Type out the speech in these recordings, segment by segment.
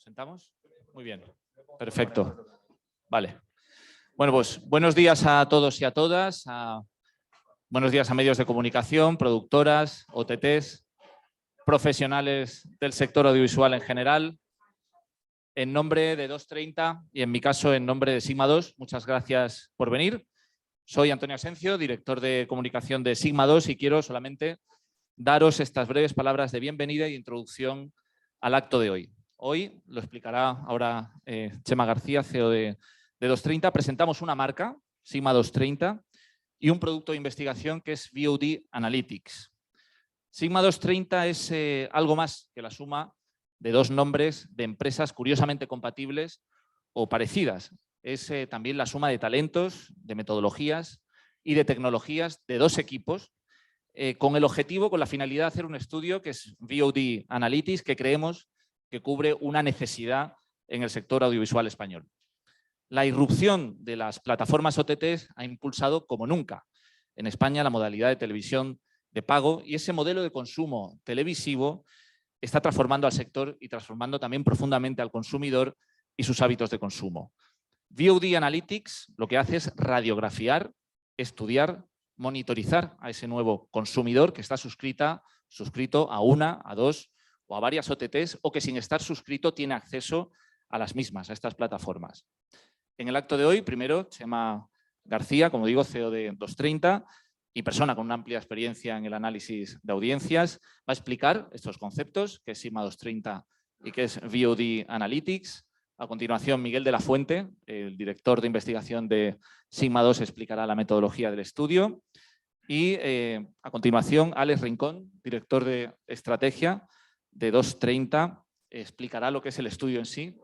¿Sentamos? Muy bien, perfecto. Vale. Bueno, pues buenos días a todos y a todas. Buenos días a medios de comunicación, productoras, OTTs, profesionales del sector audiovisual en general. En nombre de 230 y en mi caso en nombre de Sigma 2, muchas gracias por venir. Soy Antonio Asencio, director de comunicación de Sigma 2 y quiero solamente daros estas breves palabras de bienvenida e introducción al acto de hoy. Hoy, lo explicará ahora Chema García, CEO de 230, presentamos una marca, Sigma 230, y un producto de investigación que es VOD Analytics. Sigma 230 es algo más que la suma de dos nombres de empresas curiosamente compatibles o parecidas. Es también la suma de talentos, de metodologías y de tecnologías de dos equipos con el objetivo, con la finalidad de hacer un estudio que es VOD Analytics, que creemos que cubre una necesidad en el sector audiovisual español. La irrupción de las plataformas OTTs ha impulsado como nunca en España la modalidad de televisión de pago y ese modelo de consumo televisivo está transformando al sector y transformando también profundamente al consumidor y sus hábitos de consumo. VOD Analytics lo que hace es radiografiar, estudiar, monitorizar a ese nuevo consumidor que está suscrito a una, a dos o a varias OTTs o que sin estar suscrito tiene acceso a las mismas, a estas plataformas. En el acto de hoy, primero, Chema García, como digo, CEO de 230 y persona con una amplia experiencia en el análisis de audiencias, va a explicar estos conceptos, que es Sigma 230 y que es VOD Analytics. A continuación, Miguel de la Fuente, el director de investigación de Sigma 2, explicará la metodología del estudio. Y a continuación, Alex Rincón, director de estrategia de 230, explicará lo que es el estudio en sí,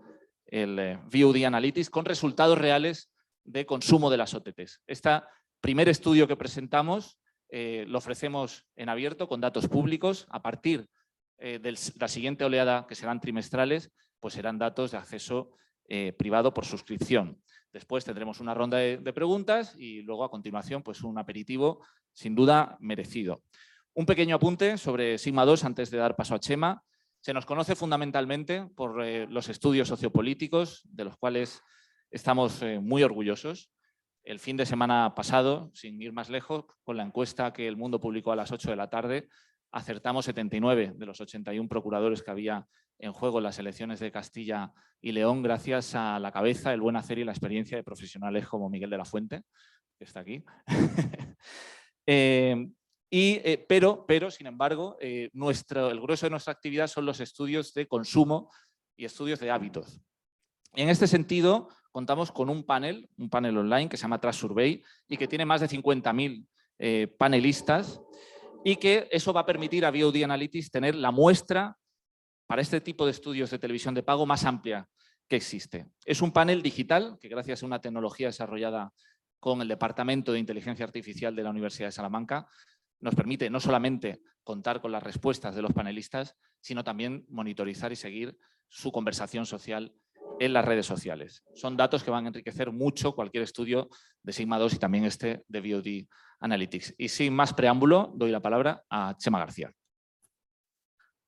el VOD Analytics, con resultados reales de consumo de las OTTs. Este primer estudio que presentamos lo ofrecemos en abierto con datos públicos. A partir de la siguiente oleada, que serán trimestrales, pues serán datos de acceso privado por suscripción. Después tendremos una ronda de preguntas y luego a continuación pues un aperitivo sin duda merecido. Un pequeño apunte sobre Sigma 2 antes de dar paso a Chema. Se nos conoce fundamentalmente por los estudios sociopolíticos, de los cuales estamos muy orgullosos. El fin de semana pasado, sin ir más lejos, con la encuesta que El Mundo publicó a las 8 de la tarde, acertamos 79 de los 81 procuradores que había en juego en las elecciones de Castilla y León, gracias a la cabeza, el buen hacer y la experiencia de profesionales como Miguel de la Fuente, que está aquí. Pero, sin embargo, el grueso de nuestra actividad son los estudios de consumo y estudios de hábitos. En este sentido, contamos con un panel online que se llama Trust Survey y que tiene más de 50.000 panelistas y que eso va a permitir a VOD Analytics tener la muestra para este tipo de estudios de televisión de pago más amplia que existe. Es un panel digital que gracias a una tecnología desarrollada con el Departamento de Inteligencia Artificial de la Universidad de Salamanca nos permite no solamente contar con las respuestas de los panelistas, sino también monitorizar y seguir su conversación social en las redes sociales. Son datos que van a enriquecer mucho cualquier estudio de Sigma 2 y también este de VOD Analytics. Y sin más preámbulo, doy la palabra a Chema García.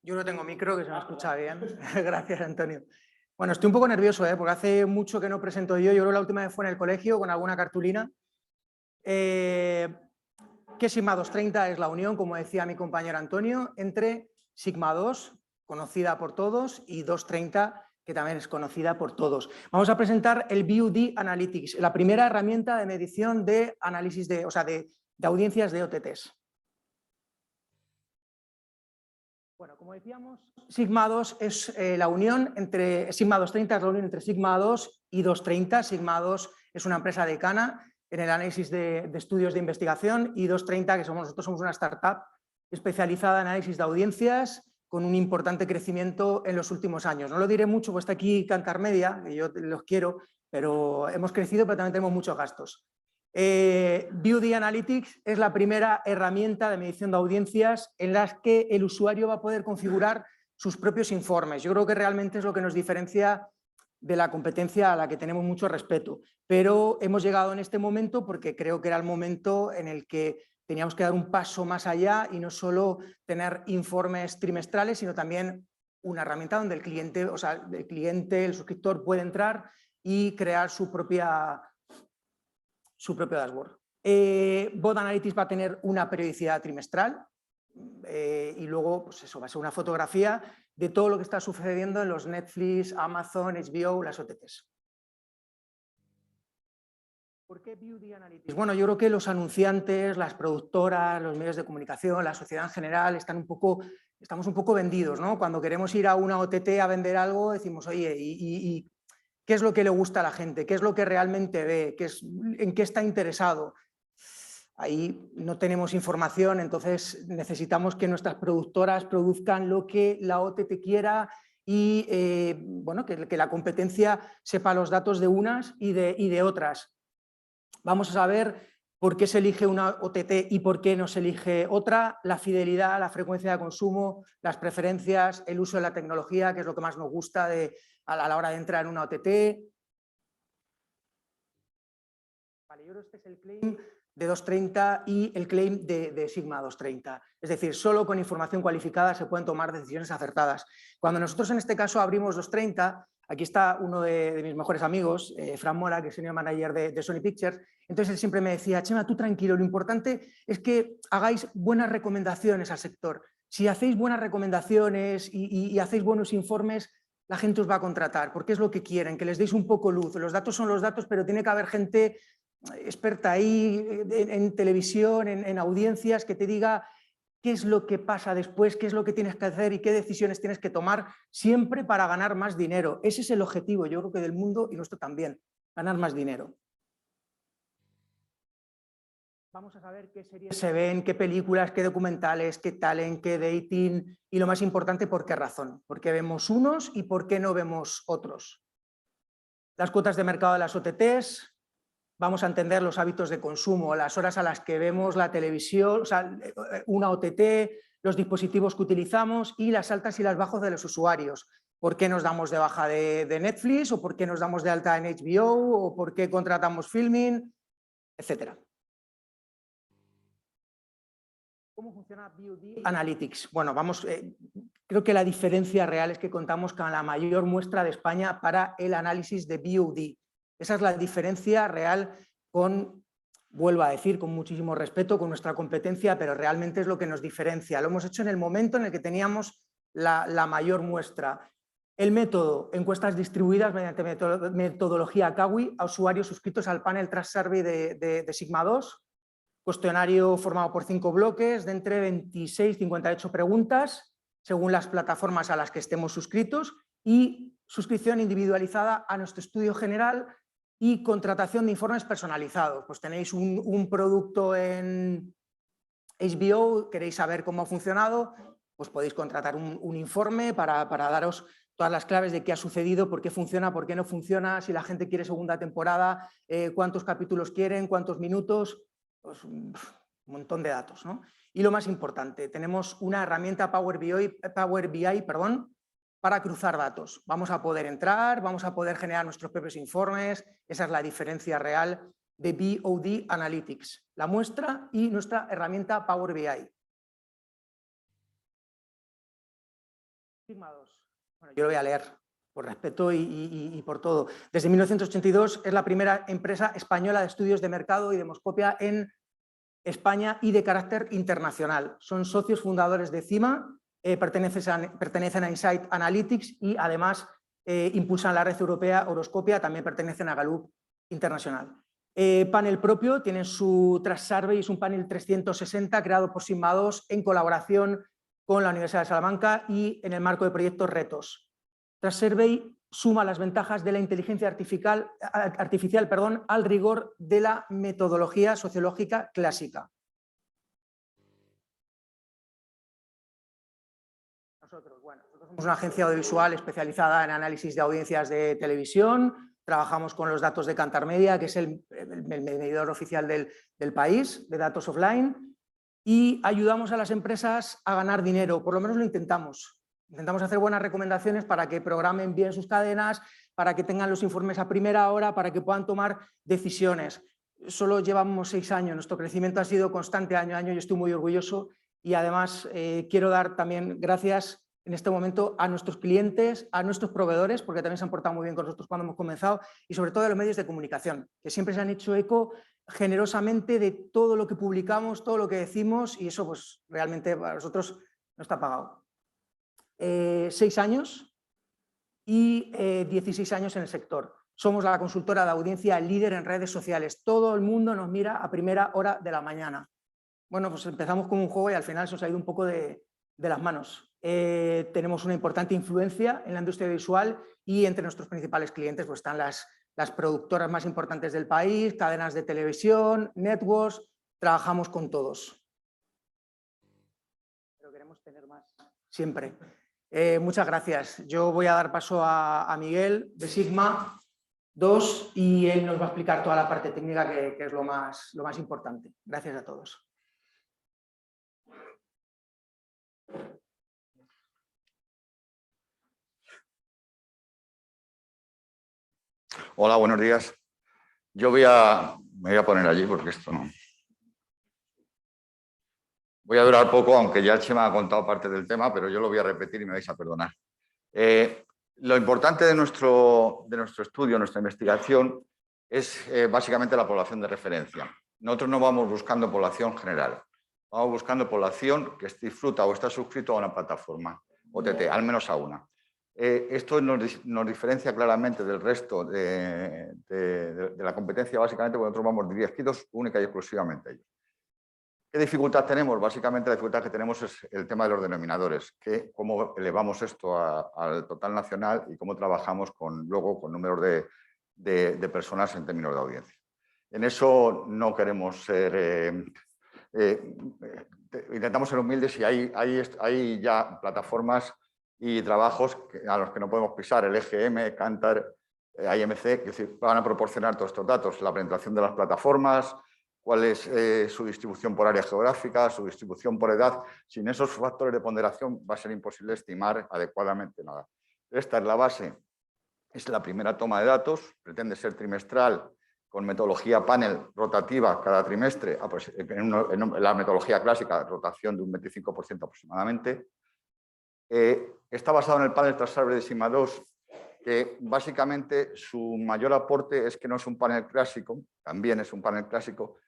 Yo no tengo micro, que se me escucha bien. Gracias, Antonio. Bueno, estoy un poco nervioso, porque hace mucho que no presento yo. Yo creo que la última vez fue en el colegio con alguna cartulina. ¿Qué Sigma 230? Es la unión, como decía mi compañero Antonio, entre Sigma 2, conocida por todos, y 230, que también es conocida por todos. Vamos a presentar el VOD Analytics, la primera herramienta de medición de análisis de audiencias de OTTs. Bueno, como decíamos, Sigma 2 es la unión entre Sigma 230 es la unión entre Sigma 2 y 230. Sigma 2 es una empresa decana en el análisis de estudios de investigación y 230, que nosotros somos una startup especializada en análisis de audiencias con un importante crecimiento en los últimos años. No lo diré mucho, pues está aquí Kantar Media, que yo los quiero, pero hemos crecido, pero también tenemos muchos gastos. VOD Analytics es la primera herramienta de medición de audiencias en las que el usuario va a poder configurar sus propios informes. Yo creo que realmente es lo que nos diferencia de la competencia a la que tenemos mucho respeto, pero hemos llegado en este momento porque creo que era el momento en el que teníamos que dar un paso más allá y no solo tener informes trimestrales, sino también una herramienta donde el cliente, o sea, el suscriptor puede entrar y crear su propio dashboard. Bot Analytics va a tener una periodicidad trimestral y luego pues eso, va a ser una fotografía de todo lo que está sucediendo en los Netflix, Amazon, HBO, las OTTs. ¿Por qué BOD Analytics? Bueno, yo creo que los anunciantes, las productoras, los medios de comunicación, la sociedad en general estamos un poco vendidos, ¿no? Cuando queremos ir a una OTT a vender algo, decimos, oye, ¿y qué es lo que le gusta a la gente? ¿Qué es lo que realmente ve? ¿En qué está interesado? Ahí no tenemos información, entonces necesitamos que nuestras productoras produzcan lo que la OTT quiera y bueno, que la competencia sepa los datos de unas y de otras. Vamos a saber por qué se elige una OTT y por qué no se elige otra, la fidelidad, la frecuencia de consumo, las preferencias, el uso de la tecnología, que es lo que más nos gusta a la hora de entrar en una OTT. Vale, yo creo que este es el claim de 230 y el claim de Sigma 230. Es decir, solo con información cualificada se pueden tomar decisiones acertadas. Cuando nosotros en este caso abrimos 230, aquí está uno de mis mejores amigos, Fran Mora, que es senior manager de Sony Pictures. Entonces él siempre me decía, Chema, tú tranquilo, lo importante es que hagáis buenas recomendaciones al sector. Si hacéis buenas recomendaciones y hacéis buenos informes, la gente os va a contratar, porque es lo que quieren, que les deis un poco luz. Los datos son los datos, pero tiene que haber gente experta ahí en televisión, en audiencias, que te diga qué es lo que pasa después, qué es lo que tienes que hacer y qué decisiones tienes que tomar, siempre para ganar más dinero. Ese es el objetivo, yo creo que del mundo y nuestro también, ganar más dinero. Vamos a saber qué series se ven, qué películas, qué documentales, qué talent, qué dating y lo más importante, por qué razón. ¿Por qué vemos unos y por qué no vemos otros? Las cuotas de mercado de las OTTs. Vamos a entender los hábitos de consumo, las horas a las que vemos la televisión, o sea, una OTT, los dispositivos que utilizamos y las altas y las bajas de los usuarios. ¿Por qué nos damos de baja de Netflix o por qué nos damos de alta en HBO o por qué contratamos Filmin, etcétera? ¿Cómo funciona BOD Analytics? Bueno, creo que la diferencia real es que contamos con la mayor muestra de España para el análisis de BOD. Esa es la diferencia real vuelvo a decir, con muchísimo respeto, con nuestra competencia, pero realmente es lo que nos diferencia. Lo hemos hecho en el momento en el que teníamos la mayor muestra. El método, encuestas distribuidas mediante metodología CAWI a usuarios suscritos al panel Trust Survey de Sigma 2, cuestionario formado por 5 bloques de entre 26 y 58 preguntas, según las plataformas a las que estemos suscritos, y suscripción individualizada a nuestro estudio general y contratación de informes personalizados. Pues tenéis un producto en HBO, queréis saber cómo ha funcionado, pues podéis contratar un informe para daros todas las claves de qué ha sucedido, por qué funciona, por qué no funciona, si la gente quiere segunda temporada, cuántos capítulos quieren, cuántos minutos, pues un montón de datos, ¿no? Y lo más importante, tenemos una herramienta Power BI, para cruzar datos. Vamos a poder entrar, vamos a poder generar nuestros propios informes, esa es la diferencia real de BOD Analytics, la muestra y nuestra herramienta Power BI. Sigma 2. Bueno, yo lo voy a leer por respeto y por todo. Desde 1982 es la primera empresa española de estudios de mercado y demoscopia en España y de carácter internacional. Son socios fundadores de CIMA, pertenecen a Insight Analytics y además impulsan la red europea Horoscopia, también pertenecen a Gallup Internacional. Panel propio, tienen su Trust Survey, es un panel 360 creado por Sigma 2 en colaboración con la Universidad de Salamanca y en el marco de proyectos Retos. Trust Survey suma las ventajas de la inteligencia artificial al rigor de la metodología sociológica clásica. Nosotros somos una agencia audiovisual especializada en análisis de audiencias de televisión, trabajamos con los datos de Kantar Media, que es el medidor oficial del país, de datos offline, y ayudamos a las empresas a ganar dinero, por lo menos lo intentamos. Intentamos hacer buenas recomendaciones para que programen bien sus cadenas, para que tengan los informes a primera hora, para que puedan tomar decisiones. Solo llevamos 6 años, nuestro crecimiento ha sido constante año a año y estoy muy orgulloso y además quiero dar también gracias en este momento a nuestros clientes, a nuestros proveedores, porque también se han portado muy bien con nosotros cuando hemos comenzado, y sobre todo a los medios de comunicación, que siempre se han hecho eco generosamente de todo lo que publicamos, todo lo que decimos, y eso pues realmente para nosotros no está pagado. 6 años y 16 años en el sector. Somos la consultora de audiencia líder en redes sociales. Todo el mundo nos mira a primera hora de la mañana. Bueno, pues empezamos como un juego y al final se nos ha ido un poco de las manos. Tenemos una importante influencia en la industria visual y entre nuestros principales clientes pues están las productoras más importantes del país, cadenas de televisión, networks, trabajamos con todos. Pero queremos tener más, siempre. Muchas gracias. Yo voy a dar paso a Miguel de Sigma 2 y él nos va a explicar toda la parte técnica que es lo más importante. Gracias a todos. Hola, buenos días. Me voy a poner allí porque esto no... Voy a durar poco, aunque ya Chema ha contado parte del tema, pero yo lo voy a repetir y me vais a perdonar. Lo importante de nuestro estudio, nuestra investigación, es básicamente la población de referencia. Nosotros no vamos buscando población general, vamos buscando población que disfruta o está suscrito a una plataforma OTT, al menos a una. Esto nos diferencia claramente del resto de la competencia, básicamente porque nosotros vamos dirigidos única y exclusivamente a ellos. ¿Qué dificultad tenemos? Básicamente la dificultad que tenemos es el tema de los denominadores, cómo elevamos esto al total nacional y cómo trabajamos luego con números de personas en términos de audiencia. En eso no queremos ser... intentamos ser humildes y hay ya plataformas y trabajos a los que no podemos pisar, el EGM, Kantar, IMC, que van a proporcionar todos estos datos, la penetración de las plataformas, cuál es su distribución por área geográfica, su distribución por edad. Sin esos factores de ponderación va a ser imposible estimar adecuadamente nada. Esta es la base, es la primera toma de datos, pretende ser trimestral, con metodología panel rotativa cada trimestre, en la metodología clásica, rotación de un 25% aproximadamente. Está basado en el panel Transarbre de Sigma 2, que básicamente su mayor aporte es que no es un panel clásico, también es un panel clásico,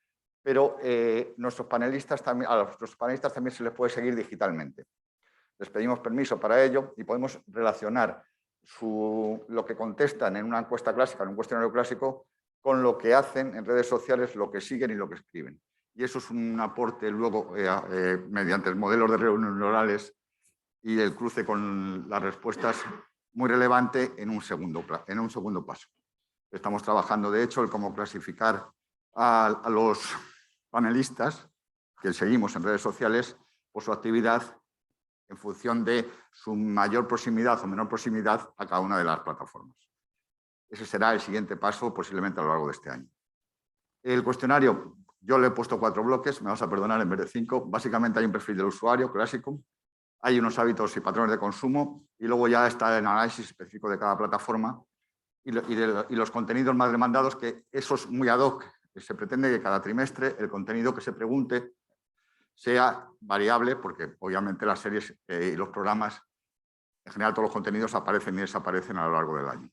pero a nuestros panelistas también se les puede seguir digitalmente. Les pedimos permiso para ello y podemos relacionar lo que contestan en una encuesta clásica, en un cuestionario clásico, con lo que hacen en redes sociales, lo que siguen y lo que escriben. Y eso es un aporte luego mediante modelos de redes neuronales y el cruce con las respuestas muy relevante en un segundo paso. Estamos trabajando, de hecho, en cómo clasificar a los panelistas que seguimos en redes sociales por su actividad en función de su mayor proximidad o menor proximidad a cada una de las plataformas. Ese será el siguiente paso, posiblemente a lo largo de este año. El cuestionario, yo le he puesto 4 bloques, me vas a perdonar en vez de 5. Básicamente hay un perfil del usuario clásico, hay unos hábitos y patrones de consumo y luego ya está el análisis específico de cada plataforma y los contenidos más demandados, que eso es muy ad hoc. Se pretende que cada trimestre el contenido que se pregunte sea variable, porque obviamente las series y los programas, en general todos los contenidos aparecen y desaparecen a lo largo del año.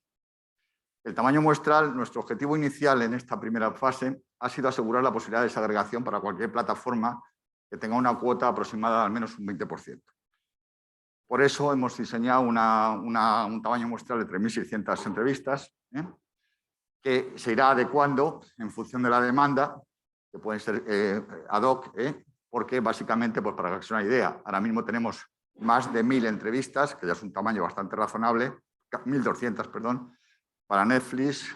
El tamaño muestral, nuestro objetivo inicial en esta primera fase ha sido asegurar la posibilidad de desagregación para cualquier plataforma que tenga una cuota aproximada de al menos un 20%. Por eso hemos diseñado un tamaño muestral de 3.600 entrevistas, que se irá adecuando en función de la demanda, que pueden ser ad hoc, porque básicamente, pues para que os hagáis una idea, ahora mismo tenemos más de 1.000 entrevistas, que ya es un tamaño bastante razonable, 1.200, perdón, para Netflix,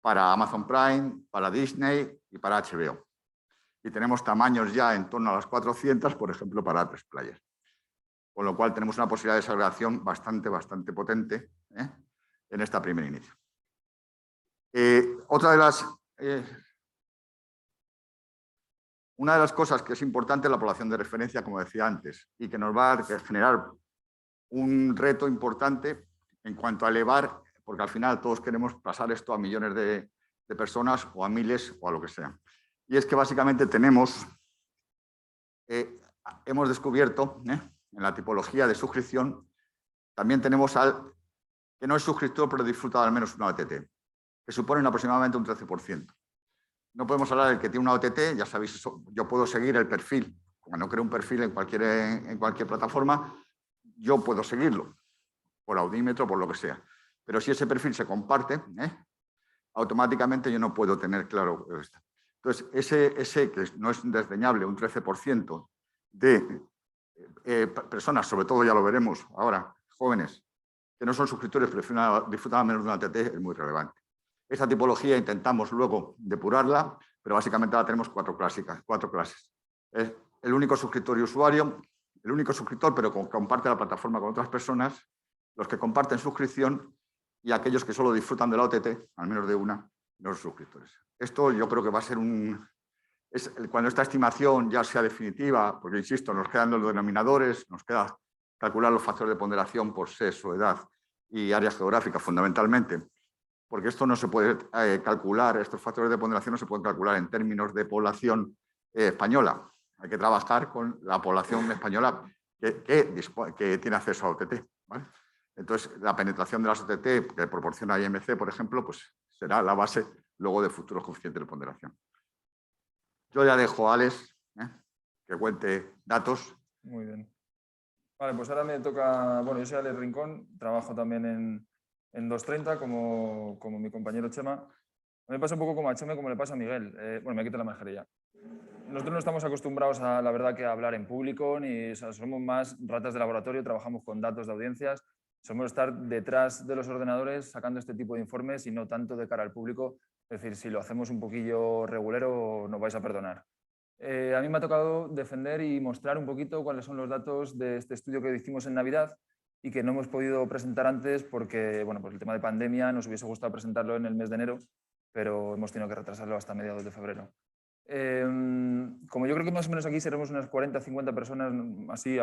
para Amazon Prime, para Disney y para HBO. Y tenemos tamaños ya en torno a las 400, por ejemplo, para A3 Player. Con lo cual tenemos una posibilidad de desagregación bastante potente en este primer inicio. Una de las cosas que es importante es la población de referencia, como decía antes, y que nos va a generar un reto importante en cuanto a elevar, porque al final todos queremos pasar esto a millones de personas o a miles o a lo que sea. Y es que básicamente hemos descubierto en la tipología de suscripción, también tenemos al que no es suscriptor pero disfruta de al menos una OTT, que suponen aproximadamente un 13%. No podemos hablar del que tiene una OTT, ya sabéis, eso, yo puedo seguir el perfil. Cuando creo un perfil en cualquier plataforma, yo puedo seguirlo, por Audímetro, por lo que sea. Pero si ese perfil se comparte, automáticamente yo no puedo tener claro esto. Entonces, ese que no es desdeñable, un 13% de personas, sobre todo ya lo veremos ahora, jóvenes, que no son suscriptores pero disfrutan menos de una OTT, es muy relevante. Esta tipología intentamos luego depurarla, pero básicamente la tenemos cuatro clases. Es el único suscriptor y usuario, el único suscriptor pero comparte la plataforma con otras personas, los que comparten suscripción y aquellos que solo disfrutan de la OTT, al menos de una, no los suscriptores. Esto yo creo que va a ser cuando esta estimación ya sea definitiva, porque insisto, nos quedan los denominadores, nos queda calcular los factores de ponderación por sexo, edad y áreas geográficas fundamentalmente, porque esto no se puede calcular, estos factores de ponderación no se pueden calcular en términos de población española. Hay que trabajar con la población española que tiene acceso a OTT, ¿vale? Entonces, la penetración de las OTT que proporciona IMC, por ejemplo, pues será la base luego de futuros coeficientes de ponderación. Yo ya dejo a Alex que cuente datos. Muy bien. Vale, pues ahora me toca... Bueno, yo soy Alex Rincón, trabajo también en 230 como mi compañero Chema. Me pasa un poco como a Chema, como le pasa a Miguel. Bueno, me quito la mascarilla. Nosotros no estamos acostumbrados a, la verdad, que a hablar en público, ni, o sea, somos más ratas de laboratorio, trabajamos con datos de audiencias, somos estar detrás de los ordenadores sacando este tipo de informes y no tanto de cara al público. Es decir, si lo hacemos un poquillo regulero, nos vais a perdonar. A mí me ha tocado defender y mostrar un poquito cuáles son los datos de este estudio que hicimos en Navidad y que no hemos podido presentar antes porque, bueno, por el tema de pandemia nos hubiese gustado presentarlo en el mes de enero, pero hemos tenido que retrasarlo hasta mediados de febrero. Como yo creo que más o menos aquí seremos unas 40-50 personas así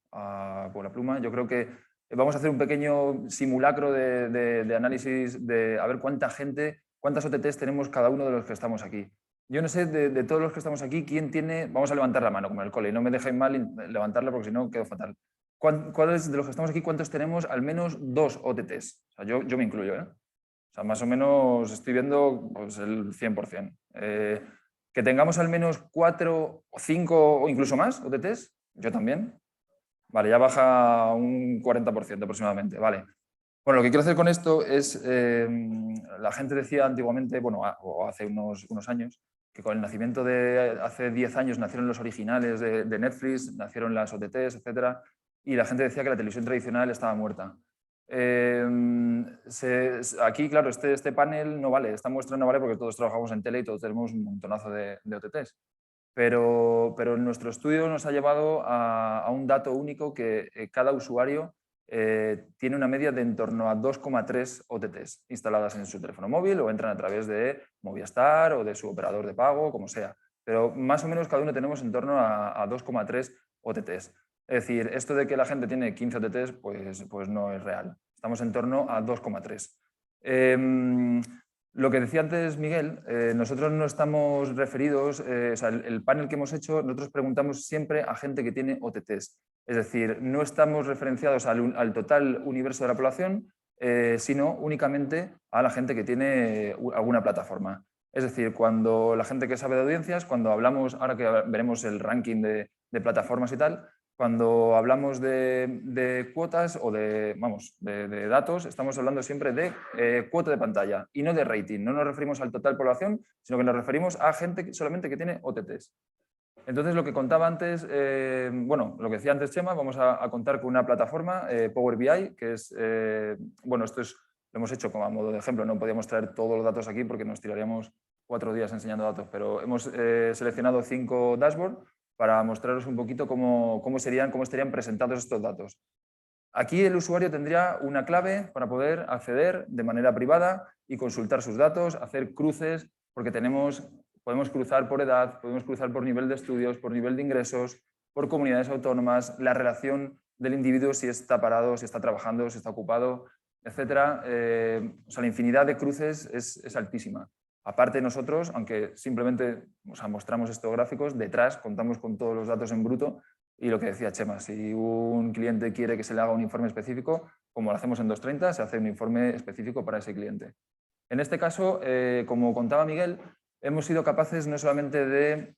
por la pluma, yo creo que vamos a hacer un pequeño simulacro de análisis de a ver cuántas OTTs tenemos cada uno de los que estamos aquí. Yo no sé de todos los que estamos aquí quién tiene, vamos a levantar la mano como en el cole, y no me dejéis mal levantarla porque si no quedo fatal. ¿Cuáles de los que estamos aquí, cuántos tenemos al menos 2 OTTs? O sea, yo me incluyo, ¿eh? O sea, más o menos estoy viendo pues, el 100%. Que tengamos al menos 4 o 5 o incluso más OTTs, yo también. Vale, ya baja un 40% aproximadamente, vale. Bueno, lo que quiero hacer con esto es, la gente decía antiguamente, bueno, o hace unos años, que con el nacimiento de hace 10 años nacieron los originales de Netflix, nacieron las OTTs, etcétera, y la gente decía que la televisión tradicional estaba muerta. Aquí, claro, este panel no vale, esta muestra no vale porque todos trabajamos en tele y todos tenemos un montonazo de OTTs. Pero nuestro estudio nos ha llevado a un dato único que cada usuario tiene una media de en torno a 2,3 OTTs instaladas en su teléfono móvil o entran a través de Movistar o de su operador de pago, como sea. Pero más o menos cada uno tenemos en torno a 2,3 OTTs. Es decir, esto de que la gente tiene 15 OTTs, pues no es real. Estamos en torno a 2,3. Lo que decía antes Miguel, nosotros no estamos referidos, o sea, el panel que hemos hecho, nosotros preguntamos siempre a gente que tiene OTTs. Es decir, no estamos referenciados al total universo de la población, sino únicamente a la gente que tiene alguna plataforma. Es decir, cuando la gente que sabe de audiencias, cuando hablamos, ahora que veremos el ranking de plataformas y tal, cuando hablamos de cuotas o de datos, estamos hablando siempre de cuota de pantalla y no de rating. No nos referimos al total población, sino que nos referimos a gente solamente que tiene OTTs. Entonces, lo que contaba antes, bueno, lo que decía antes Chema, vamos a contar con una plataforma, Power BI, que es, bueno, esto es, lo hemos hecho como a modo de ejemplo, no podíamos traer todos los datos aquí porque nos tiraríamos 4 días enseñando datos, pero hemos seleccionado 5 dashboards para mostraros un poquito cómo estarían presentados estos datos. Aquí el usuario tendría una clave para poder acceder de manera privada y consultar sus datos, hacer cruces, porque podemos cruzar por edad, podemos cruzar por nivel de estudios, por nivel de ingresos, por comunidades autónomas, la relación del individuo, si está parado, si está trabajando, si está ocupado, etc. O sea, la infinidad de cruces es altísima. Aparte nosotros, aunque simplemente mostramos estos gráficos, detrás contamos con todos los datos en bruto Y lo que decía Chema, si un cliente quiere que se le haga un informe específico, como lo hacemos en 230, se hace un informe específico para ese cliente. En este caso, como contaba Miguel, hemos sido capaces no solamente de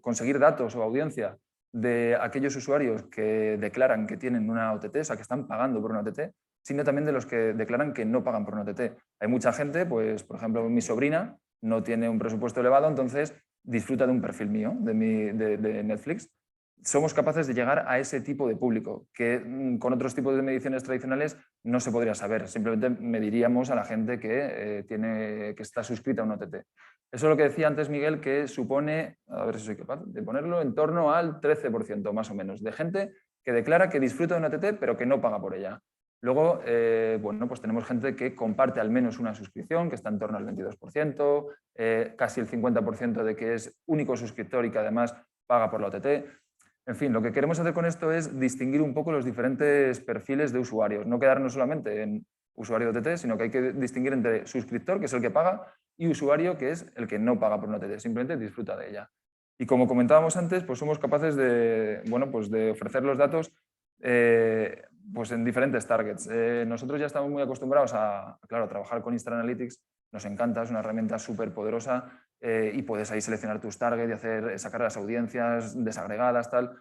conseguir datos o audiencia de aquellos usuarios que declaran que tienen una OTT, o sea, que están pagando por una OTT, sino también de los que declaran que no pagan por una OTT. Hay mucha gente, pues, por ejemplo, mi sobrina no tiene un presupuesto elevado, entonces disfruta de un perfil mío, de Netflix. Somos capaces de llegar a ese tipo de público, que con otros tipos de mediciones tradicionales no se podría saber. Simplemente mediríamos a la gente que está suscrita a un OTT. Eso es lo que decía antes Miguel, que supone, a ver si soy capaz de ponerlo, en torno al 13% más o menos de gente que declara que disfruta de una OTT pero que no paga por ella. Luego, bueno, pues tenemos gente que comparte al menos una suscripción, que está en torno al 22%, casi el 50% de que es único suscriptor y que además paga por la OTT. En fin, lo que queremos hacer con esto es distinguir un poco los diferentes perfiles de usuarios, no quedarnos solamente en usuario de OTT, sino que hay que distinguir entre suscriptor, que es el que paga, y usuario, que es el que no paga por una OTT, simplemente disfruta de ella. Y como comentábamos antes, pues somos capaces de, bueno, pues de ofrecer los datos pues en diferentes targets. Nosotros ya estamos muy acostumbrados a trabajar con Instant Analytics, nos encanta, es una herramienta súper poderosa y puedes ahí seleccionar tus targets y sacar las audiencias desagregadas, tal.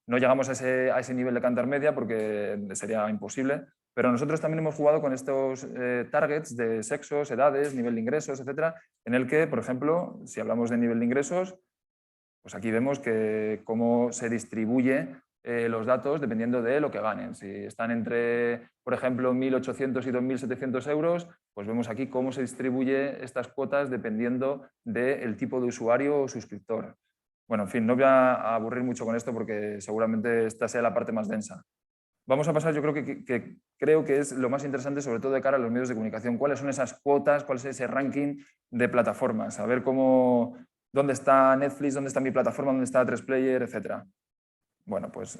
No llegamos a ese nivel de Kantar Media porque sería imposible, pero nosotros también hemos jugado con estos targets de sexos, edades, nivel de ingresos, etcétera, en el que, por ejemplo, si hablamos de nivel de ingresos, pues aquí vemos que cómo se distribuye los datos dependiendo de lo que ganen. Si están entre, por ejemplo, 1.800 y 2.700 euros, pues vemos aquí cómo se distribuye estas cuotas dependiendo del tipo de usuario o suscriptor. Bueno, en fin, no voy a aburrir mucho con esto porque seguramente esta sea la parte más densa. Vamos a pasar, yo creo que creo que es lo más interesante, sobre todo de cara a los medios de comunicación. ¿Cuáles son esas cuotas? ¿Cuál es ese ranking de plataformas? A ver dónde está Netflix, dónde está mi plataforma, dónde está 3Player, etcétera. Bueno, pues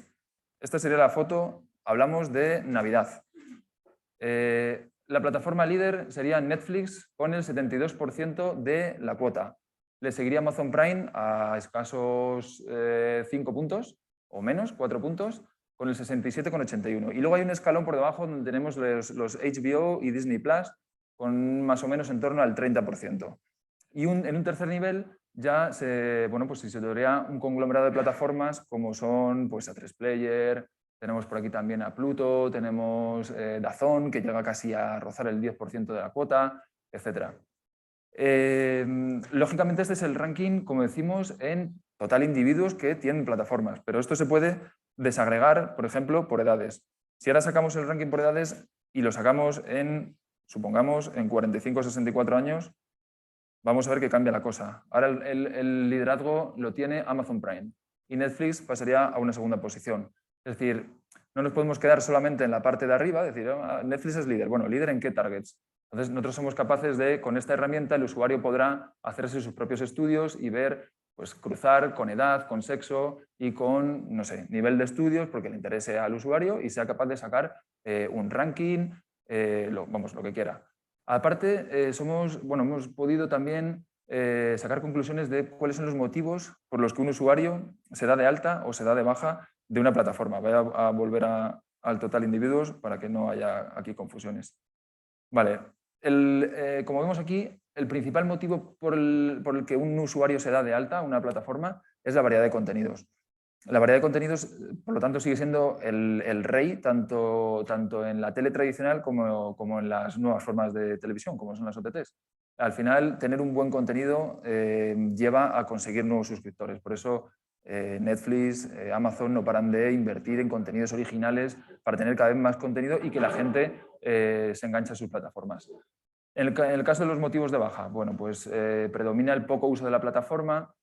esta sería la foto. Hablamos de Navidad. La plataforma líder sería Netflix con el 72% de la cuota. Le seguiría Amazon Prime a escasos 5 puntos o menos, 4 puntos, con el 67,81. Y luego hay un escalón por debajo donde tenemos los HBO y Disney Plus con más o menos en torno al 30%. Y en un tercer nivel ya se situaría un conglomerado de plataformas como son pues, A3Player, tenemos por aquí también a Pluto, tenemos DAZN, que llega casi a rozar el 10% de la cuota, etc. Lógicamente este es el ranking, como decimos, en total individuos que tienen plataformas, pero esto se puede desagregar, por ejemplo, por edades. Si ahora sacamos el ranking por edades y lo sacamos supongamos, en 45-64 años, vamos a ver que cambia la cosa. Ahora el liderazgo lo tiene Amazon Prime y Netflix pasaría a una segunda posición. Es decir, no nos podemos quedar solamente en la parte de arriba, decir, Netflix es líder. Bueno, ¿líder en qué targets? Entonces, nosotros somos capaces de, con esta herramienta, el usuario podrá hacerse sus propios estudios y ver, pues cruzar con edad, con sexo y con, no sé, nivel de estudios, porque le interese al usuario y sea capaz de sacar un ranking, lo que quiera. Aparte, hemos podido también sacar conclusiones de cuáles son los motivos por los que un usuario se da de alta o se da de baja de una plataforma. Voy a volver al total individuos para que no haya aquí confusiones. Vale, como vemos aquí, el principal motivo por el que un usuario se da de alta a una plataforma es la variedad de contenidos. La variedad de contenidos, por lo tanto, sigue siendo el rey tanto en la tele tradicional como en las nuevas formas de televisión, como son las OTTs. Al final, tener un buen contenido lleva a conseguir nuevos suscriptores. Por eso Netflix, Amazon no paran de invertir en contenidos originales para tener cada vez más contenido y que la gente se enganche a sus plataformas. En el caso de los motivos de baja, bueno, pues predomina el poco uso de la plataforma,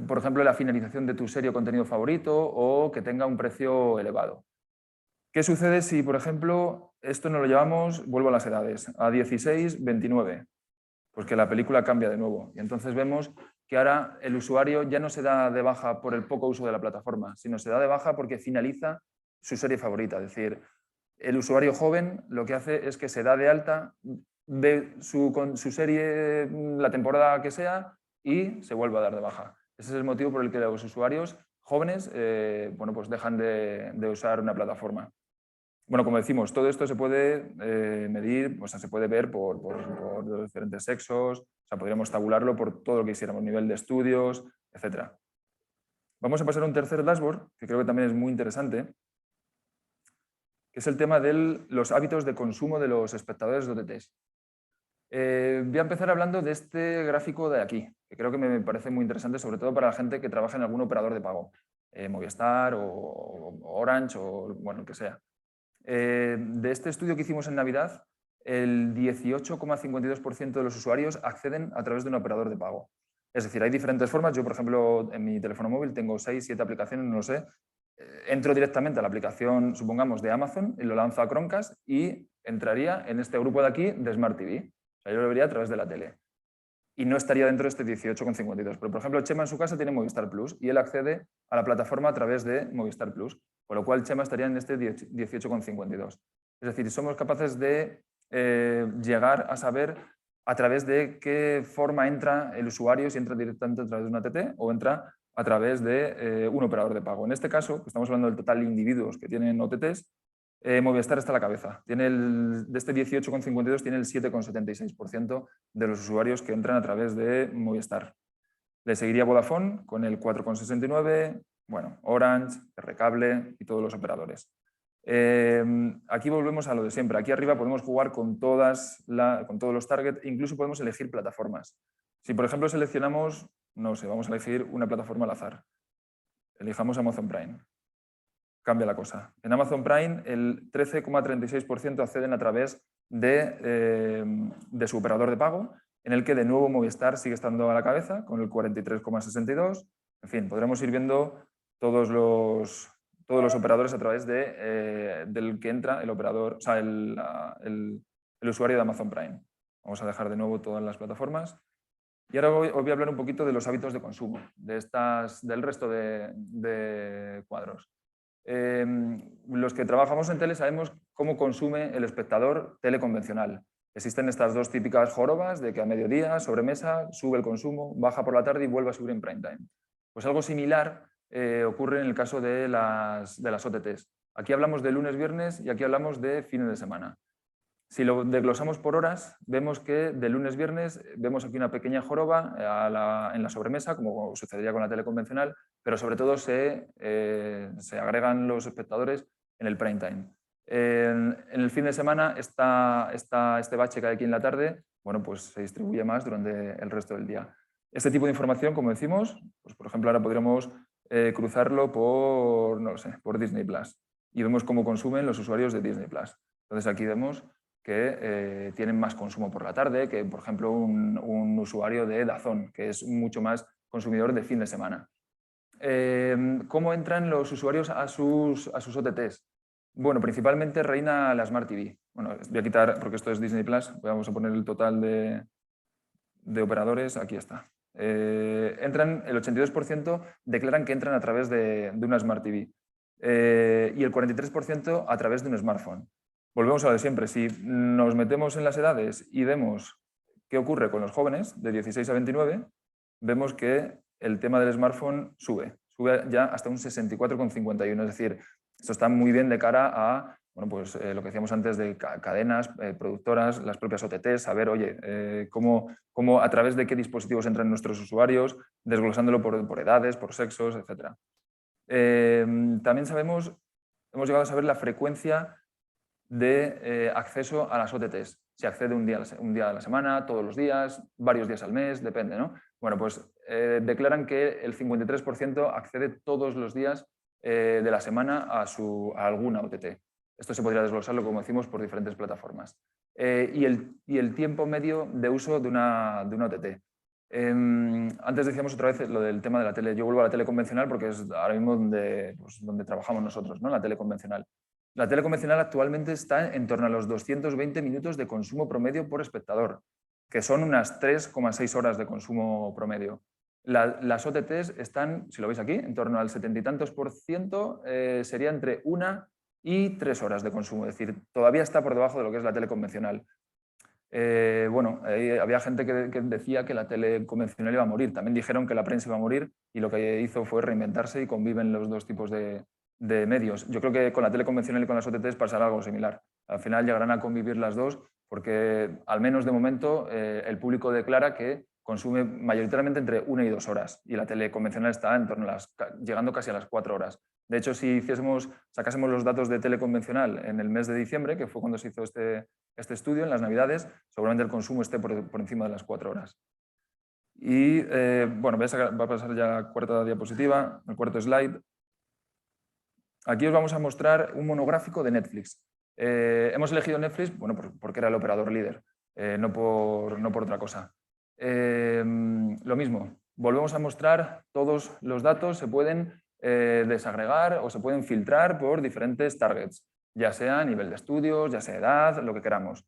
por ejemplo, la finalización de tu serie o contenido favorito o que tenga un precio elevado. ¿Qué sucede si, por ejemplo, esto no lo llevamos, vuelvo a las edades, a 16, 29? Pues que la película cambia de nuevo. Y entonces vemos que ahora el usuario ya no se da de baja por el poco uso de la plataforma, sino se da de baja porque finaliza su serie favorita. Es decir, el usuario joven lo que hace es que se da de alta, ve su serie la temporada que sea y se vuelve a dar de baja. Ese es el motivo por el que los usuarios jóvenes bueno, pues dejan de usar una plataforma. Bueno, como decimos, todo esto se puede medir, o sea, se puede ver por los diferentes sexos, o sea, podríamos tabularlo por todo lo que quisiéramos, nivel de estudios, etc. Vamos a pasar a un tercer dashboard, que creo que también es muy interesante, que es el tema de los hábitos de consumo de los espectadores de OTTs. Voy a empezar hablando de este gráfico de aquí, que creo que me parece muy interesante, sobre todo para la gente que trabaja en algún operador de pago, Movistar o Orange o bueno, el que sea. De este estudio que hicimos en Navidad, el 18,52% de los usuarios acceden a través de un operador de pago. Es decir, hay diferentes formas. Yo, por ejemplo, en mi teléfono móvil tengo 6, 7 aplicaciones, no lo sé. Entro directamente a la aplicación, supongamos, de Amazon y lo lanzo a Chromecast y entraría en este grupo de aquí de Smart TV. O sea, yo lo vería a través de la tele. Y no estaría dentro de este 18,52. Pero, por ejemplo, Chema en su casa tiene Movistar Plus y él accede a la plataforma a través de Movistar Plus, con lo cual Chema estaría en este 18,52. Es decir, somos capaces de llegar a saber a través de qué forma entra el usuario, si entra directamente a través de una ATT o entra a través de un operador de pago. En este caso, que estamos hablando del total de individuos que tienen OTTs, Movistar está a la cabeza. De este 18,52 tiene el 7,76% de los usuarios que entran a través de Movistar. Le seguiría Vodafone con el 4,69%, bueno, Orange, Rcable y todos los operadores. Aquí volvemos a lo de siempre. Aquí arriba podemos jugar con todos los targets, incluso podemos elegir plataformas. Si, por ejemplo, seleccionamos, no sé, vamos a elegir una plataforma al azar. Elijamos Amazon Prime. Cambia la cosa. En Amazon Prime el 13,36% acceden a través de su operador de pago, en el que de nuevo Movistar sigue estando a la cabeza con el 43,62%. En fin, podremos ir viendo todos los operadores a través del que entra el operador, o sea, el usuario de Amazon Prime. Vamos a dejar de nuevo todas las plataformas. Y ahora os voy a hablar un poquito de los hábitos de consumo del resto de cuadros. Los que trabajamos en tele sabemos cómo consume el espectador tele convencional. Existen estas dos típicas jorobas de que a mediodía, sobremesa, sube el consumo, baja por la tarde y vuelve a subir en prime time. Pues algo similar ocurre en el caso de las OTTs. Aquí hablamos de lunes, viernes y aquí hablamos de fines de semana. Si lo desglosamos por horas, vemos que de lunes, viernes, vemos aquí una pequeña joroba en la sobremesa, como sucedería con la tele convencional, pero sobre todo se agregan los espectadores en el prime time. En el fin de semana este bache que hay aquí en la tarde, bueno, pues se distribuye más durante el resto del día. Este tipo de información, como decimos, pues por ejemplo ahora podríamos cruzarlo por, no lo sé, por Disney Plus y vemos cómo consumen los usuarios de Disney Plus. Entonces aquí vemos que tienen más consumo por la tarde que, por ejemplo, un usuario de DAZN, que es mucho más consumidor de fin de semana. ¿Cómo entran los usuarios a sus OTTs? Bueno, principalmente reina la Smart TV. Bueno, voy a quitar, porque esto es Disney Plus, vamos a poner el total de operadores, aquí está. El 82% declaran que entran a través de una Smart TV y el 43% a través de un smartphone. Volvemos a lo de siempre, si nos metemos en las edades y vemos qué ocurre con los jóvenes de 16 a 29, vemos que el tema del smartphone sube ya hasta un 64,51, es decir, esto está muy bien de cara a bueno, pues, lo que decíamos antes de cadenas, productoras, las propias OTTs, saber, oye, cómo a través de qué dispositivos entran nuestros usuarios, desglosándolo por edades, por sexos, etc. También hemos llegado a saber la frecuencia de acceso a las OTTs. Si accede un día a la semana, todos los días, varios días al mes, depende, ¿no? Bueno, pues declaran que el 53% accede todos los días de la semana a alguna OTT. Esto se podría desglosarlo, como decimos, por diferentes plataformas. Y el tiempo medio de uso de una OTT. Antes decíamos otra vez lo del tema de la tele. Yo vuelvo a la tele convencional porque es ahora mismo donde trabajamos nosotros, ¿no? La tele convencional. La tele convencional actualmente está en torno a los 220 minutos de consumo promedio por espectador, que son unas 3,6 horas de consumo promedio. Las OTTs están, si lo veis aquí, en torno al 70 y tantos %, sería entre 1 y 3 horas de consumo, es decir, todavía está por debajo de lo que es la tele convencional. Bueno, había gente que decía que la tele convencional iba a morir. También dijeron que la prensa iba a morir y lo que hizo fue reinventarse y conviven los dos tipos de medios. Yo creo que con la tele convencional y con las OTTs pasará algo similar. Al final llegarán a convivir las dos porque, al menos de momento, el público declara que consume mayoritariamente entre 1 y 2 horas y la tele convencional está en torno a llegando casi a las 4 horas. De hecho, si sacásemos los datos de tele convencional en el mes de diciembre, que fue cuando se hizo este estudio, en las Navidades, seguramente el consumo esté por encima de las 4 horas. Y bueno, voy a pasar ya a la cuarta diapositiva, el cuarto slide. Aquí os vamos a mostrar un monográfico de Netflix. Hemos elegido Netflix porque era el operador líder, no por otra cosa. Lo mismo, volvemos a mostrar todos los datos, se pueden desagregar o se pueden filtrar por diferentes targets, ya sea a nivel de estudios, ya sea edad, lo que queramos.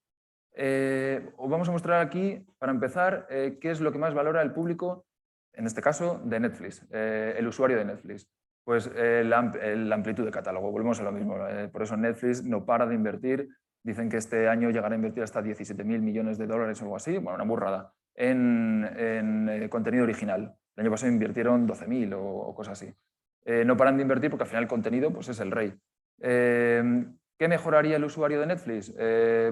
Os vamos a mostrar aquí, para empezar, qué es lo que más valora el público, en este caso, de Netflix, el usuario de Netflix. Pues la amplitud de catálogo, volvemos a lo mismo. Por eso Netflix no para de invertir. Dicen que este año llegará a invertir hasta 17.000 millones de dólares o algo así, bueno, una burrada, en contenido original. El año pasado invirtieron 12.000 o cosas así. No paran de invertir porque al final el contenido pues, es el rey. ¿Qué mejoraría el usuario de Netflix?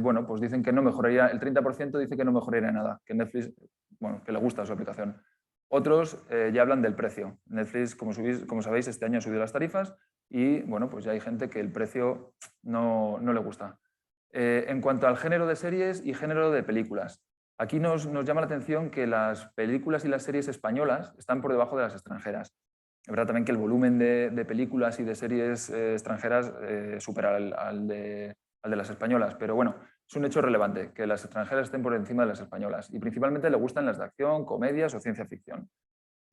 Bueno, pues dicen que no mejoraría, el 30% dice que no mejoraría nada, que Netflix, bueno, que le gusta su aplicación. Otros ya hablan del precio. Netflix, como sabéis, este año ha subido las tarifas y bueno, pues ya hay gente que el precio no le gusta. En cuanto al género de series y género de películas, aquí nos llama la atención que las películas y las series españolas están por debajo de las extranjeras. Es verdad también que el volumen de películas y de series extranjeras supera al de las españolas, pero bueno, es un hecho relevante que las extranjeras estén por encima de las españolas y principalmente le gustan las de acción, comedias o ciencia ficción.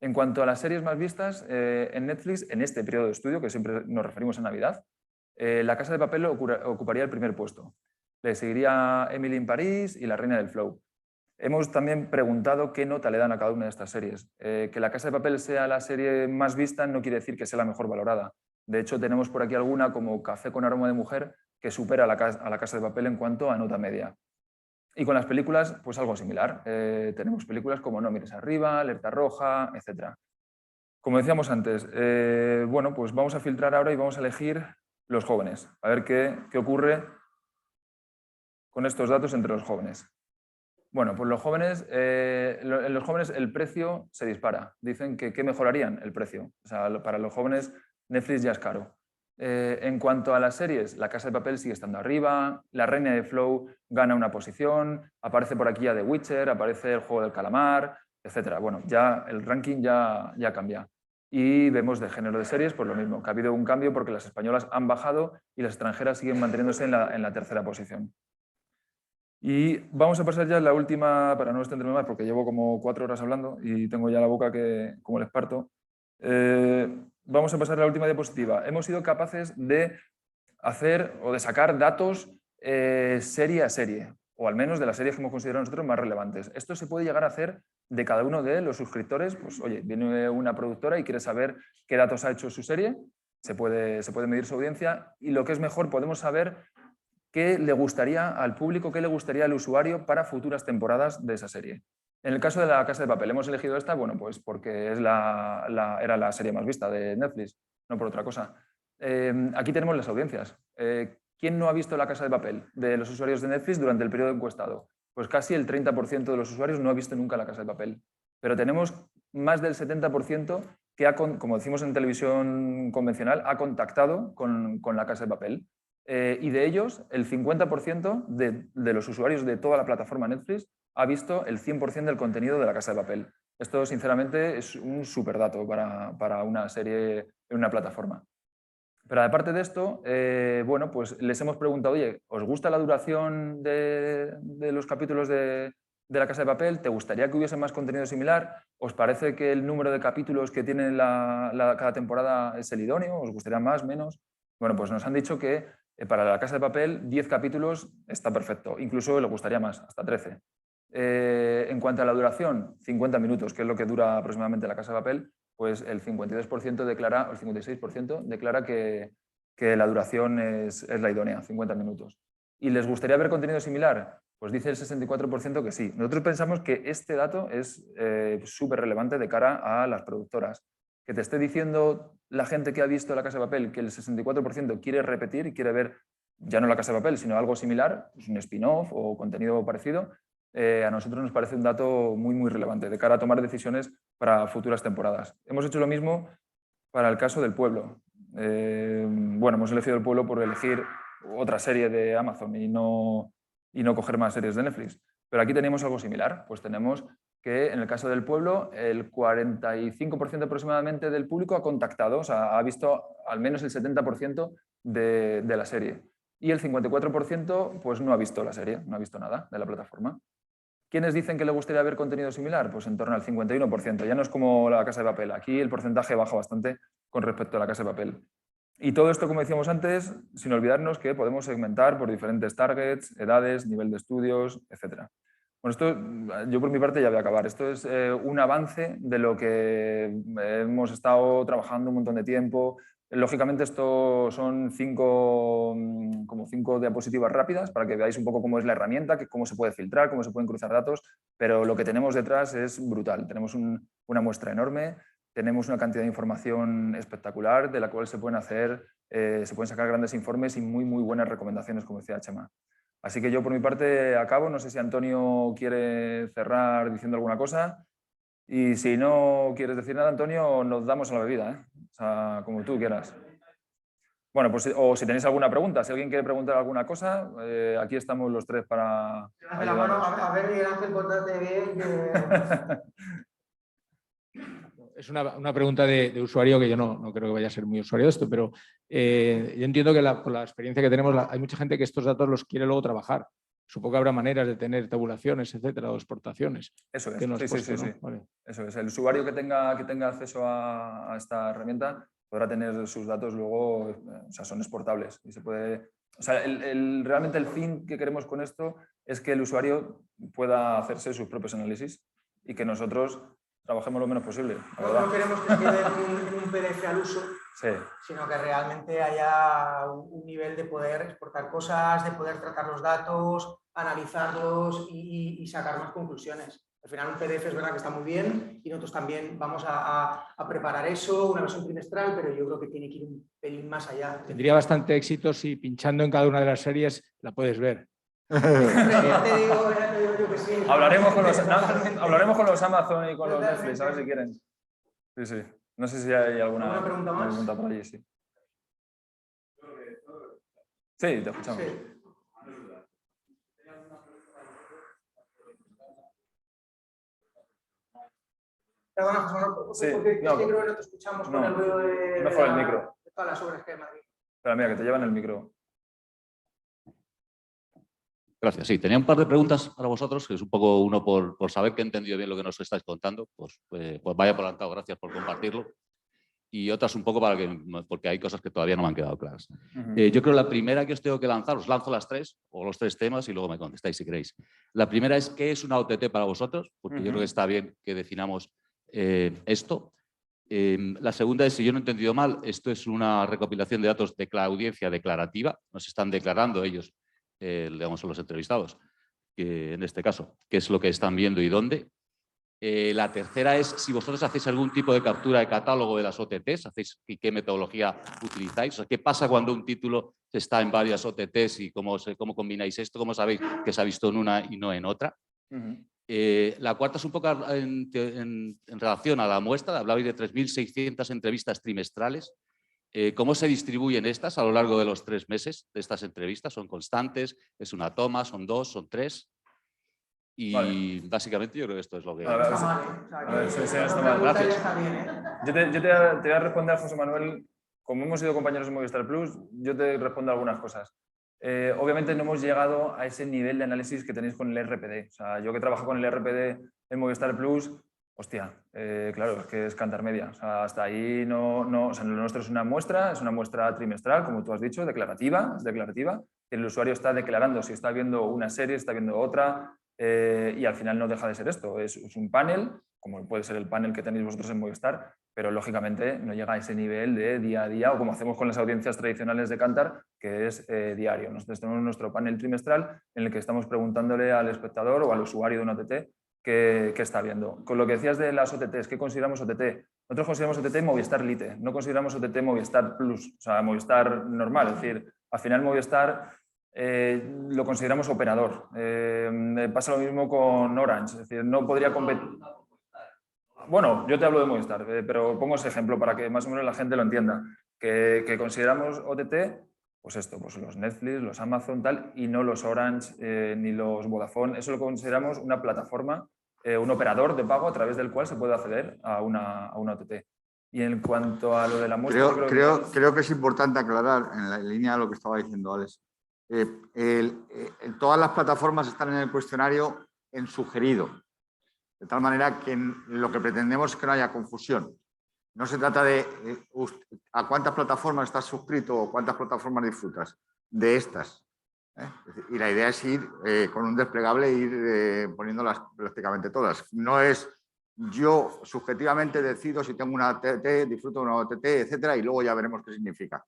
En cuanto a las series más vistas en Netflix, en este periodo de estudio, que siempre nos referimos a Navidad, La Casa de Papel ocuparía el primer puesto. Le seguiría Emily in París y La Reina del Flow. Hemos también preguntado qué nota le dan a cada una de estas series. Que La Casa de Papel sea la serie más vista no quiere decir que sea la mejor valorada. De hecho, tenemos por aquí alguna como Café con aroma de mujer que supera a La Casa de Papel en cuanto a nota media. Y con las películas, pues algo similar. Tenemos películas como No mires arriba, Alerta roja, etc. Como decíamos antes, bueno, pues vamos a filtrar ahora y vamos a elegir los jóvenes. A ver qué ocurre con estos datos entre los jóvenes. Bueno, pues en los jóvenes el precio se dispara. Dicen que mejorarían el precio. O sea, para los jóvenes Netflix ya es caro. En cuanto a las series, La Casa de Papel sigue estando arriba, La Reina de Flow gana una posición, aparece por aquí ya The Witcher, aparece El Juego del Calamar, etc. Bueno, ya el ranking ya cambia. Y vemos de género de series, pues lo mismo, que ha habido un cambio porque las españolas han bajado y las extranjeras siguen manteniéndose en la tercera posición. Y vamos a pasar ya a la última, para no extenderme más, porque llevo como 4 horas hablando y tengo ya la boca como el esparto. Vamos a pasar a la última diapositiva. Hemos sido capaces de hacer o de sacar datos serie a serie, o al menos de las series que hemos considerado nosotros más relevantes. Esto se puede llegar a hacer de cada uno de los suscriptores. Pues oye, viene una productora y quiere saber qué datos ha hecho su serie, se puede medir su audiencia y lo que es mejor, podemos saber qué le gustaría al público, qué le gustaría al usuario para futuras temporadas de esa serie. En el caso de La Casa de Papel, hemos elegido esta, bueno, pues porque es era la serie más vista de Netflix, no por otra cosa. Aquí tenemos las audiencias. ¿Quién no ha visto La Casa de Papel de los usuarios de Netflix durante el periodo encuestado? Pues casi el 30% de los usuarios no ha visto nunca La Casa de Papel. Pero tenemos más del 70% que, como decimos en televisión convencional, ha contactado con La Casa de Papel. Y de ellos, el 50% de los usuarios de toda la plataforma Netflix ha visto el 100% del contenido de La Casa de Papel. Esto, sinceramente, es un superdato para una serie en una plataforma. Pero aparte de esto, bueno, pues les hemos preguntado, oye, ¿os gusta la duración de los capítulos de La Casa de Papel? ¿Te gustaría que hubiese más contenido similar? ¿Os parece que el número de capítulos que tiene cada temporada es el idóneo? ¿Os gustaría más, menos? Bueno, pues nos han dicho que para La Casa de Papel 10 capítulos está perfecto, incluso le gustaría más, hasta 13. En cuanto a la duración, 50 minutos, que es lo que dura aproximadamente La Casa de Papel, pues el 52% declara, o el 56% declara que la duración es la idónea, 50 minutos. ¿Y les gustaría ver contenido similar? Pues dice el 64% que sí. Nosotros pensamos que este dato es súper relevante de cara a las productoras. Que te esté diciendo la gente que ha visto La Casa de Papel que el 64% quiere repetir y quiere ver ya no La Casa de Papel, sino algo similar, pues un spin-off o contenido parecido, a nosotros nos parece un dato muy, muy relevante de cara a tomar decisiones para futuras temporadas. Hemos hecho lo mismo para el caso del Pueblo. Bueno, hemos elegido El Pueblo por elegir otra serie de Amazon y no coger más series de Netflix. Pero aquí tenemos algo similar. Pues tenemos que en el caso del Pueblo el 45% aproximadamente del público ha contactado, o sea, ha visto al menos el 70% de la serie. Y el 54% pues no ha visto la serie, no ha visto nada de la plataforma. ¿Quiénes dicen que le gustaría ver contenido similar? Pues en torno al 51%. Ya no es como La Casa de Papel. Aquí el porcentaje baja bastante con respecto a La Casa de Papel. Y todo esto, como decíamos antes, sin olvidarnos que podemos segmentar por diferentes targets, edades, nivel de estudios, etc. Bueno, esto yo por mi parte ya voy a acabar. Esto es un avance de lo que hemos estado trabajando un montón de tiempo. Lógicamente esto son cinco diapositivas rápidas para que veáis un poco cómo es la herramienta, cómo se puede filtrar, cómo se pueden cruzar datos, pero lo que tenemos detrás es brutal. Tenemos una muestra enorme, tenemos una cantidad de información espectacular de la cual se pueden sacar grandes informes y muy, muy buenas recomendaciones, como decía Chema. Así que yo por mi parte acabo. No sé si Antonio quiere cerrar diciendo alguna cosa. Y si no quieres decir nada, Antonio, nos damos a la bebida, ¿eh? O sea, como tú quieras. Bueno, pues o si tenéis alguna pregunta, si alguien quiere preguntar alguna cosa, aquí estamos los tres para la mano, a ver, Miguel Ángel, pórtate bien. Es una pregunta de usuario que yo no creo que vaya a ser muy usuario de esto, pero yo entiendo que por la experiencia que tenemos, hay mucha gente que estos datos los quiere luego trabajar. Supongo que habrá maneras de tener tabulaciones, etcétera, o exportaciones. Eso es, que no has puesto, sí. ¿no? Vale. Eso es. El usuario que tenga acceso a esta herramienta podrá tener sus datos luego, o sea, son exportables y se puede... O sea, realmente el fin que queremos con esto es que el usuario pueda hacerse sus propios análisis y que nosotros trabajemos lo menos posible. No queremos que quede un PDF al uso, sí, sino que realmente haya un nivel de poder exportar cosas, de poder tratar los datos, analizarlos y sacar más conclusiones. Al final un PDF es verdad que está muy bien y nosotros también vamos a preparar eso, una versión trimestral, pero yo creo que tiene que ir un pelín más allá. Tendría bastante éxito si pinchando en cada una de las series la puedes ver. Ya te digo yo que sí. Hablaremos con los Amazon y con los Netflix, a ver si quieren. Sí, sí. No sé si hay alguna pregunta más. pregunta por allí, sí. Sí, te escuchamos. Sí. Perdona, José Manuel, Sí, porque no, es que creo que no te escuchamos con no, el ruido de mejor el micro. de todas las obras que hay en Madrid. Espera, mira, que te llevan el micro. Gracias. Sí, tenía un par de preguntas para vosotros, que es un poco uno por saber que he entendido bien lo que nos estáis contando, pues vaya por adelantado, gracias por compartirlo. Y otras un poco porque hay cosas que todavía no me han quedado claras. Yo creo la primera que os tengo que lanzar, os lanzo las tres o los tres temas y luego me contestáis si queréis. La primera es, ¿qué es una OTT para vosotros? Porque yo creo que está bien que definamos esto. La segunda es, si yo no he entendido mal, esto es una recopilación de datos de la audiencia declarativa. Nos están declarando ellos, digamos, a los entrevistados, que en este caso, qué es lo que están viendo y dónde. La tercera es si vosotros hacéis algún tipo de captura de catálogo de las OTTs, qué metodología utilizáis, o sea, qué pasa cuando un título está en varias OTTs y cómo combináis esto, cómo sabéis que se ha visto en una y no en otra. La cuarta es un poco en relación a la muestra, hablabais de 3.600 entrevistas trimestrales. ¿Cómo se distribuyen estas a lo largo de los 3 meses de estas entrevistas? ¿Son constantes? ¿Es una toma? ¿Son 2? ¿Son 3? Y básicamente yo creo que esto es lo que... Está mal, ¿eh? O sea, está mal. Gracias. Gracias. Está bien, ¿eh? Yo te voy a responder, José Manuel, como hemos sido compañeros en Movistar Plus, yo te respondo algunas cosas. Obviamente no hemos llegado a ese nivel de análisis que tenéis con el RPD. O sea, yo que trabajo con el RPD en Movistar Plus, hostia, claro, es que es cantar media. O sea, hasta ahí o sea, lo nuestro es una muestra trimestral, como tú has dicho, declarativa, es declarativa. El usuario está declarando si está viendo una serie, está viendo otra. y al final no deja de ser esto, es un panel, como puede ser el panel que tenéis vosotros en Movistar, pero lógicamente no llega a ese nivel de día a día o como hacemos con las audiencias tradicionales de Kantar, que es diario. Nosotros tenemos nuestro panel trimestral en el que estamos preguntándole al espectador o al usuario de una OTT qué está viendo. Con lo que decías de las OTTs, ¿qué consideramos OTT? Nosotros consideramos OTT Movistar Lite, no consideramos OTT Movistar Plus, o sea, Movistar normal. Es decir, al final Movistar lo consideramos operador. Pasa lo mismo con Orange, es decir, no podría competir. Bueno, yo te hablo de Movistar, pero pongo ese ejemplo para que más o menos la gente lo entienda. Que consideramos OTT, pues esto, pues los Netflix, los Amazon, tal, y no los Orange ni los Vodafone. Eso lo consideramos una plataforma, un operador de pago a través del cual se puede acceder a una OTT. Y en cuanto a lo de la muestra... Creo que es importante aclarar, en la línea de lo que estaba diciendo Alex, todas las plataformas están en el cuestionario en sugerido. De tal manera que lo que pretendemos es que no haya confusión. No se trata de a cuántas plataformas estás suscrito o cuántas plataformas disfrutas de estas. Y la idea es ir con un desplegable e ir poniéndolas prácticamente todas. No es yo subjetivamente decido si tengo una OTT, disfruto de una OTT, etcétera, y luego ya veremos qué significa.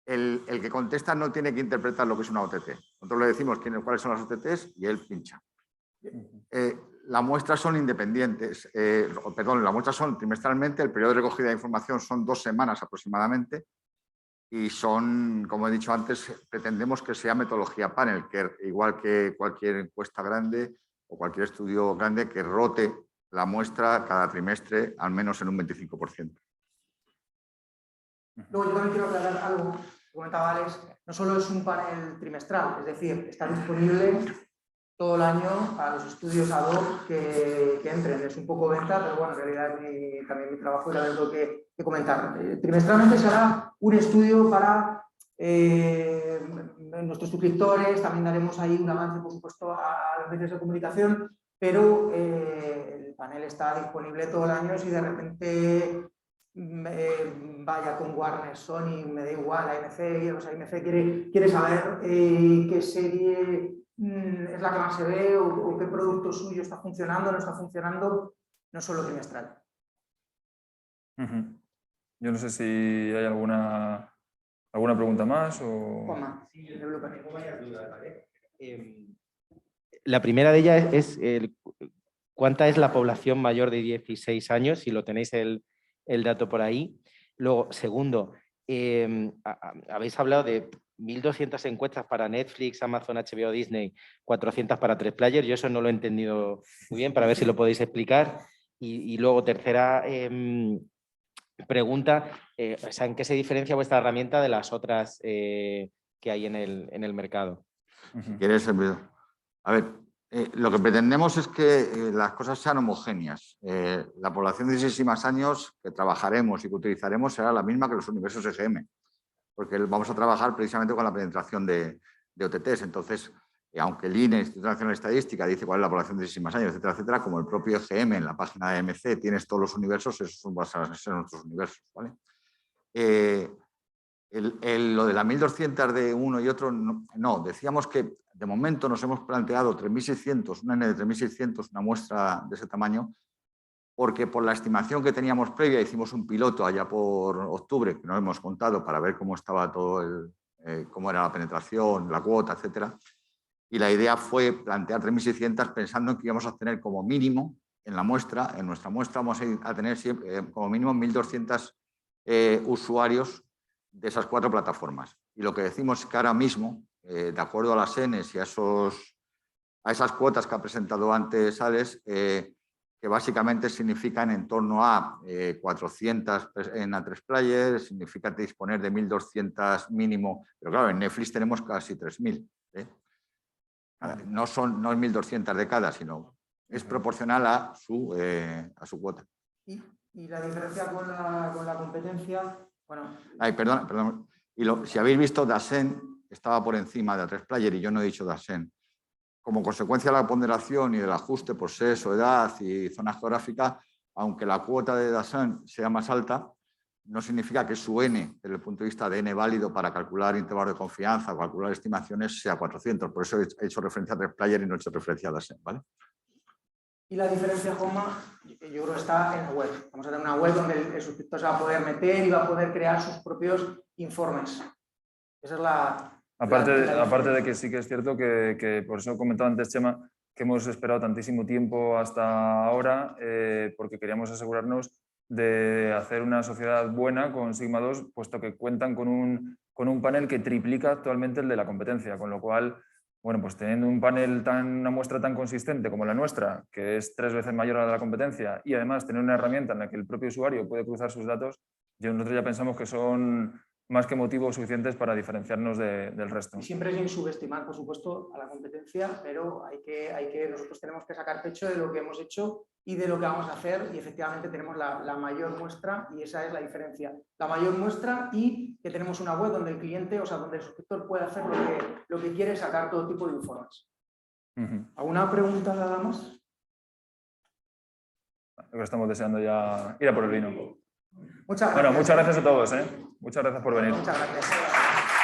El que contesta no tiene que interpretar lo que es una OTT. Nosotros le decimos cuáles son las OTTs y él pincha. Las muestras son independientes, las muestras son trimestralmente, el periodo de recogida de información son 2 semanas aproximadamente y son, como he dicho antes, pretendemos que sea metodología panel, que igual que cualquier encuesta grande o cualquier estudio grande, que rote la muestra cada trimestre al menos en un 25%. Luego yo también quiero aclarar algo que comentaba Alex, no solo es un panel trimestral, es decir, está disponible todo el año a los estudios ad hoc que entren. Es un poco venta, pero bueno, en realidad también mi trabajo era lo que comentar. Trimestralmente se hará un estudio para nuestros suscriptores, también daremos ahí un avance, por supuesto, a los medios de comunicación, pero el panel está disponible todo el año. Si de repente vaya con Warner, Sony, me da igual, AMC, o sea, AMC quiere saber qué serie es la que más se ve o qué producto suyo está funcionando, no está funcionando, no solo trimestral. Yo no sé si hay alguna pregunta más o... Juanma, La primera de ellas es ¿cuánta es la población mayor de 16 años? Si lo tenéis el dato por ahí. Luego, segundo, habéis hablado de 1.200 encuestas para Netflix, Amazon, HBO, Disney, 400 para 3Player. Yo eso no lo he entendido muy bien, para ver si lo podéis explicar. Y luego, tercera pregunta, o sea, ¿en qué se diferencia vuestra herramienta de las otras que hay en el mercado? Si quieres, a ver, lo que pretendemos es que las cosas sean homogéneas. La población de 16 y más años que trabajaremos y que utilizaremos será la misma que los universos EGM, porque vamos a trabajar precisamente con la penetración de OTTs. Entonces, aunque el INE, Instituto Nacional de Estadística, dice cuál es la población de 16 y más años, etcétera, etcétera, como el propio EGM en la página de AMC tienes todos los universos, esos van a ser nuestros universos, ¿vale? Lo de las 1.200 de uno y otro, no, decíamos que de momento nos hemos planteado 3.600, una N de 3.600, una muestra de ese tamaño, porque por la estimación que teníamos previa, hicimos un piloto allá por octubre, que nos hemos contado para ver cómo estaba todo cómo era la penetración, la cuota, etcétera. Y la idea fue plantear 3.600 pensando en que íbamos a tener como mínimo en nuestra muestra vamos a tener siempre, como mínimo 1.200 usuarios de esas 4 plataformas. Y lo que decimos es que ahora mismo, de acuerdo a las Ns y a esas cuotas que ha presentado antes Alex, que básicamente significan en torno a 400 en A3 Player, significa disponer de 1.200 mínimo, pero claro, en Netflix tenemos casi 3.000. No es 1.200 de cada, sino es proporcional a su cuota. ¿Y la diferencia con la competencia? Bueno. Ay, perdón. Si habéis visto, Dasen estaba por encima de A3 Player y yo no he dicho Dasen. Como consecuencia de la ponderación y del ajuste por sexo, edad y zona geográfica, aunque la cuota de Dasen sea más alta, no significa que su N, desde el punto de vista de N válido para calcular intervalos de confianza o calcular estimaciones, sea 400. Por eso he hecho referencia a 3-player y no he hecho referencia a DASEN, ¿vale? Y la diferencia, Juanma, yo creo que está en la web. Vamos a tener una web donde el suscriptor se va a poder meter y va a poder crear sus propios informes. Esa es la... Aparte de que sí que es cierto que por eso comentaba antes, Chema, que hemos esperado tantísimo tiempo hasta ahora porque queríamos asegurarnos de hacer una sociedad buena con Sigma 2, puesto que cuentan con un panel que triplica actualmente el de la competencia, con lo cual, bueno, pues teniendo un panel una muestra tan consistente como la nuestra, que es 3 veces mayor a la de la competencia, y además tener una herramienta en la que el propio usuario puede cruzar sus datos, nosotros ya pensamos que son más que motivos suficientes para diferenciarnos del resto. Y siempre sin subestimar, por supuesto, a la competencia, pero nosotros tenemos que sacar pecho de lo que hemos hecho y de lo que vamos a hacer, y efectivamente tenemos la mayor muestra, y esa es la diferencia. La mayor muestra, y que tenemos una web donde el cliente, o sea, donde el suscriptor puede hacer lo que quiere, sacar todo tipo de informes. ¿Alguna pregunta nada más? Creo que estamos deseando ya ir a por el vino. Muchas gracias. Bueno, muchas gracias a todos, ¿eh? Muchas gracias por venir. Muchas gracias.